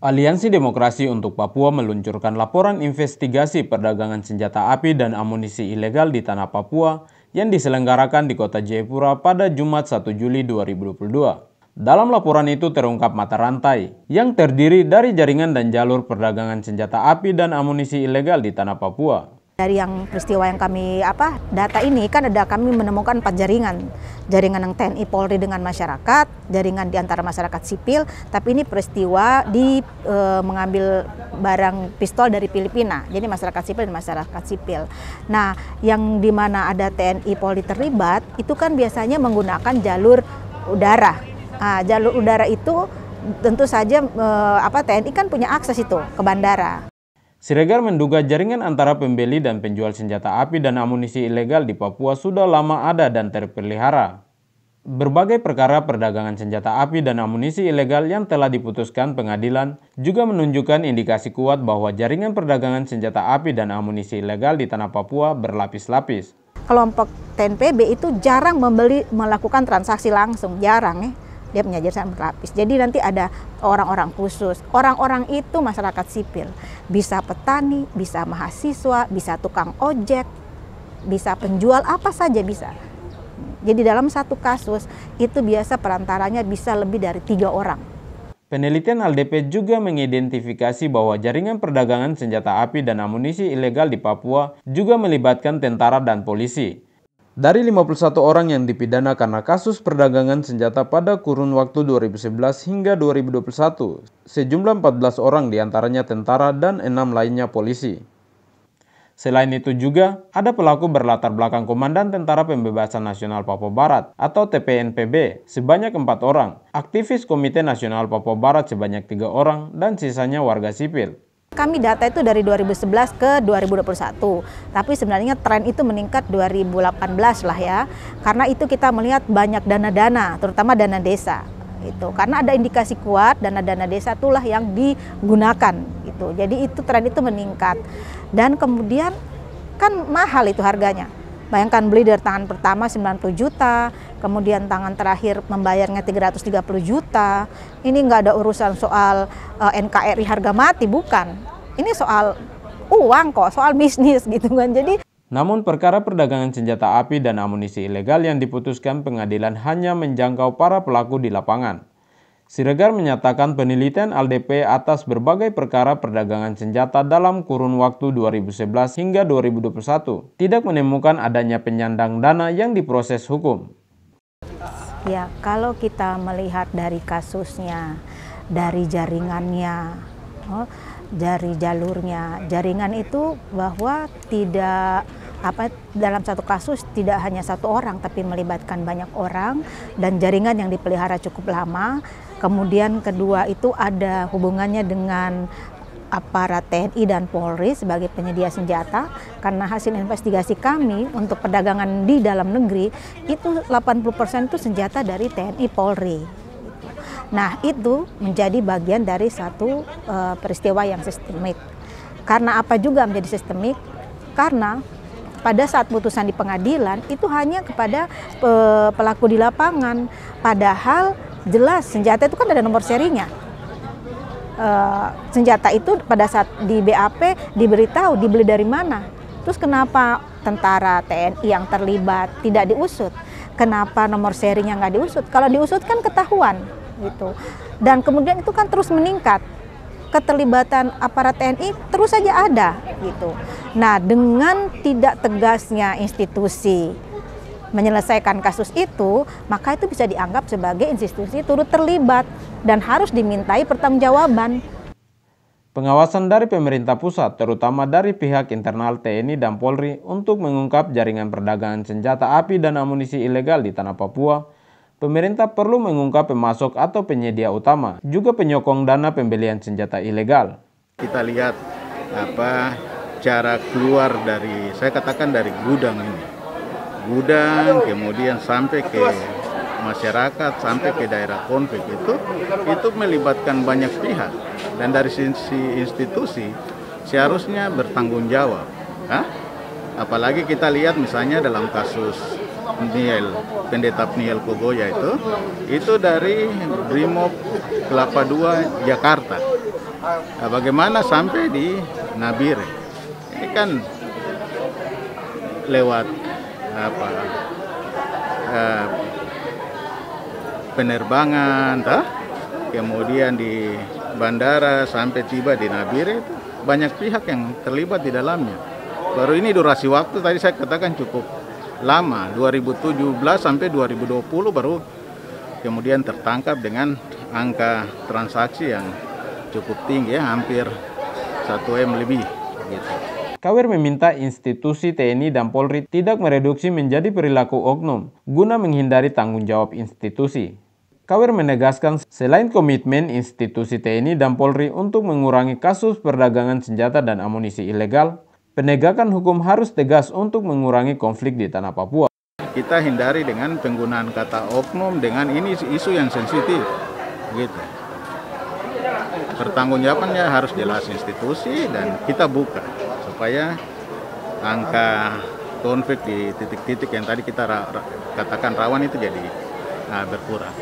Aliansi Demokrasi untuk Papua meluncurkan laporan investigasi perdagangan senjata api dan amunisi ilegal di tanah Papua yang diselenggarakan di kota Jayapura pada Jumat 1 Juli 2022. Dalam laporan itu terungkap mata rantai yang terdiri dari jaringan dan jalur perdagangan senjata api dan amunisi ilegal di tanah Papua. Dari yang peristiwa yang kami data ini kan kami menemukan 4 jaringan yang TNI Polri dengan masyarakat, jaringan di antara masyarakat sipil, tapi ini peristiwa mengambil barang pistol dari Filipina, jadi masyarakat sipil dan masyarakat sipil. Nah, yang di mana ada TNI Polri terlibat itu kan biasanya menggunakan jalur udara. Nah, jalur udara itu tentu saja TNI kan punya akses itu ke bandara. Siregar menduga jaringan antara pembeli dan penjual senjata api dan amunisi ilegal di Papua sudah lama ada dan terpelihara. Berbagai perkara perdagangan senjata api dan amunisi ilegal yang telah diputuskan pengadilan juga menunjukkan indikasi kuat bahwa jaringan perdagangan senjata api dan amunisi ilegal di tanah Papua berlapis-lapis. Kelompok TNPB itu jarang melakukan transaksi langsung, jarang ya. Dia punya jaringan berlapis. Jadi nanti ada orang-orang khusus. Orang-orang itu masyarakat sipil. Bisa petani, bisa mahasiswa, bisa tukang ojek, bisa penjual, apa saja bisa. Jadi dalam satu kasus itu biasa perantaranya bisa lebih dari 3 orang. Penelitian LDP juga mengidentifikasi bahwa jaringan perdagangan senjata api dan amunisi ilegal di Papua juga melibatkan tentara dan polisi. Dari 51 orang yang dipidana karena kasus perdagangan senjata pada kurun waktu 2011 hingga 2021, sejumlah 14 orang diantaranya tentara dan 6 lainnya polisi. Selain itu juga, ada pelaku berlatar belakang Komandan Tentara Pembebasan Nasional Papua Barat atau TPNPB sebanyak 4 orang, aktivis Komite Nasional Papua Barat sebanyak 3 orang, dan sisanya warga sipil. Kami data itu dari 2011 ke 2021, tapi sebenarnya tren itu meningkat 2018 lah ya, karena itu kita melihat banyak dana-dana, terutama dana desa. Itu karena ada indikasi kuat dana-dana desa itulah yang digunakan gitu. Jadi itu tren itu meningkat. Dan kemudian kan mahal itu harganya. Bayangkan beli dari tangan pertama 90 juta, kemudian tangan terakhir membayarnya 330 juta. Ini nggak ada urusan soal NKRI harga mati, bukan. Ini soal uang kok, soal bisnis gitu kan. Jadi namun perkara perdagangan senjata api dan amunisi ilegal yang diputuskan pengadilan hanya menjangkau para pelaku di lapangan. Siregar menyatakan penelitian LDP atas berbagai perkara perdagangan senjata dalam kurun waktu 2011 hingga 2021 tidak menemukan adanya penyandang dana yang diproses hukum. Ya, kalau kita melihat dari kasusnya, dari jaringannya, dari jalurnya, jaringan itu bahwa tidak dalam satu kasus tidak hanya 1 orang tapi melibatkan banyak orang dan jaringan yang dipelihara cukup lama. Kemudian kedua itu ada hubungannya dengan aparat TNI dan Polri sebagai penyedia senjata, karena hasil investigasi kami untuk perdagangan di dalam negeri itu 80% itu senjata dari TNI Polri. Nah, itu menjadi bagian dari satu peristiwa yang sistemik. Karena apa juga menjadi sistemik? Karena pada saat putusan di pengadilan itu hanya kepada pelaku di lapangan, padahal jelas senjata itu kan ada nomor serinya. Senjata itu pada saat di BAP diberitahu dibeli dari mana. Terus kenapa tentara TNI yang terlibat tidak diusut? Kenapa nomor serinya nggak diusut? Kalau diusut kan ketahuan gitu. Dan kemudian itu kan terus meningkat. Keterlibatan aparat TNI terus saja ada gitu. Nah, dengan tidak tegasnya institusi menyelesaikan kasus itu, maka itu bisa dianggap sebagai institusi turut terlibat dan harus dimintai pertanggungjawaban. Pengawasan dari pemerintah pusat, terutama dari pihak internal TNI dan Polri untuk mengungkap jaringan perdagangan senjata api dan amunisi ilegal di tanah Papua, pemerintah perlu mengungkap pemasok atau penyedia utama, juga penyokong dana pembelian senjata ilegal. Kita lihat cara keluar dari, saya katakan dari gudang ini. Gudang, kemudian sampai ke masyarakat, sampai ke daerah konflik itu melibatkan banyak pihak. Dan dari sisi institusi seharusnya bertanggung jawab. Apalagi kita lihat misalnya dalam kasus Niel, Pendeta Niel Kogoya itu dari Brimob Kelapa II Jakarta. Nah, bagaimana sampai di Nabire? Ini kan lewat penerbangan, kemudian di bandara sampai tiba di Nabire, itu banyak pihak yang terlibat di dalamnya. Baru ini durasi waktu tadi saya katakan cukup lama, 2017 sampai 2020 baru kemudian tertangkap dengan angka transaksi yang cukup tinggi, ya, hampir 1 M lebih. Gitu. KWR meminta institusi TNI dan Polri tidak mereduksi menjadi perilaku oknum guna menghindari tanggung jawab institusi. KWR menegaskan selain komitmen institusi TNI dan Polri untuk mengurangi kasus perdagangan senjata dan amunisi ilegal, penegakan hukum harus tegas untuk mengurangi konflik di tanah Papua. Kita hindari dengan penggunaan kata oknum dengan ini isu yang sensitif, gitu. Pertanggungjawabannya harus jelas institusi dan kita buka supaya angka konflik di titik-titik yang tadi kita katakan rawan itu jadi berkurang.